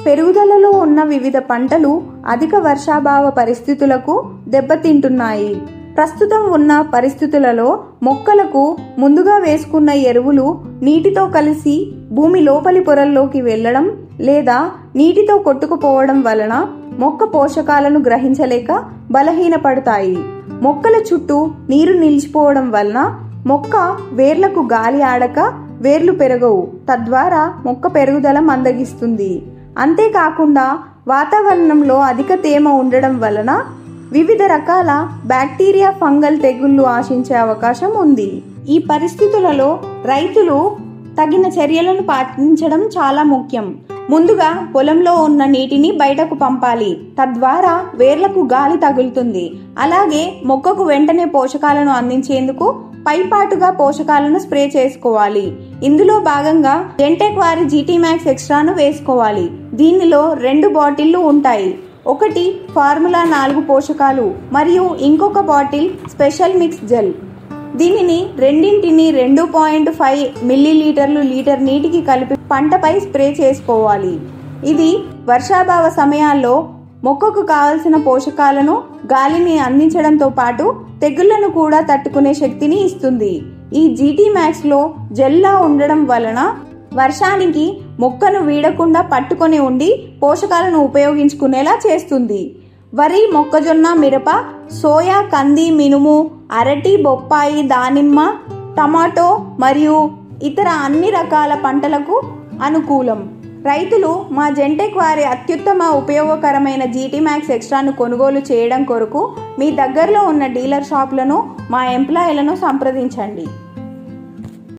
పెరుగుదలలో ఉన్న వివిధ పంటలు అధిక వర్షాభావ పరిస్థితులకు దెబ్బతింటున్నాయి. ప్రస్తుతం ఉన్న పరిస్థితులలో మొక్కలకు ముందుగా వేసుకున్న ఎరువులు నీటితో కలిసి భూమి లోపలి పొరల్లోకి వెళ్ళడం లేదా నీటితో కొట్టుకుపోవడం వలన మొక్క పోషకాలను గ్రహించలేక బలహీనపడతాయి. మొక్కల చుట్టూ నీరు నిలిచిపోవడం వలన మొక్క వేర్లకు గాలి ఆడక వేర్లు పెరగవు, తద్వారా మొక్క పెరుగుదల మందగిస్తుంది. అంతేకాకుండా వాతావరణంలో అధిక తేమ ఉండడం వలన వివిధ రకాల బ్యాక్టీరియా, ఫంగల్ తెగుళ్లు ఆశించే అవకాశం ఉంది. ఈ పరిస్థితులలో రైతులు తగిన చర్యలను పాటించడం చాలా ముఖ్యం. ముందుగా పొలంలో ఉన్న నీటిని బయటకు పంపాలి, తద్వారా వేర్లకు గాలి తగులుతుంది. అలాగే మొక్కకు వెంటనే పోషకాలను అందించేందుకు పైపాటుగా పోషకాలను స్ప్రే చేసుకోవాలి. ఇందులో భాగంగా జెంటెక్ వారి జీటీ మ్యాక్స్ ఎక్స్ట్రాను వేసుకోవాలి. దీనిలో 2 బాటిళ్లు ఉంటాయి. ఒకటి ఫార్ములా 4 పోషకాలు మరియు ఇంకొక బాటిల్ స్పెషల్ మిక్స్ జెల్. దీనిని రెండింటిని 2.5 మిల్లీలీటర్లు లీటర్ నీటికి కలిపి పంటపై స్ప్రే చేసుకోవాలి. ఇది వర్షాభావ సమయాల్లో మొక్కకు కావలసిన పోషకాలను, గాలిని అందించడంతో పాటు తెగుళ్లను కూడా తట్టుకునే శక్తిని ఇస్తుంది. ఈ జీటీ మ్యాక్స్లో జెల్లా ఉండడం వలన వర్షానికి మొక్కను వీడకుండా పట్టుకొని ఉండి పోషకాలను ఉపయోగించుకునేలా చేస్తుంది. వరి, మొక్కజొన్న, మిరప, సోయా, కంది, మినుము, అరటి, బొప్పాయి, దానిమ్మ, టమాటో మరియు ఇతర అన్ని రకాల పంటలకు అనుకూలం. రైతులు మా జెంటెక్ వారి అత్యుత్తమ ఉపయోగకరమైన జీటీ మ్యాక్స్ ఎక్స్ట్రాను కొనుగోలు చేయడం కొరకు మీ దగ్గరలో ఉన్న డీలర్ షాపులను, మా ఎంప్లాయీలను సంప్రదించండి.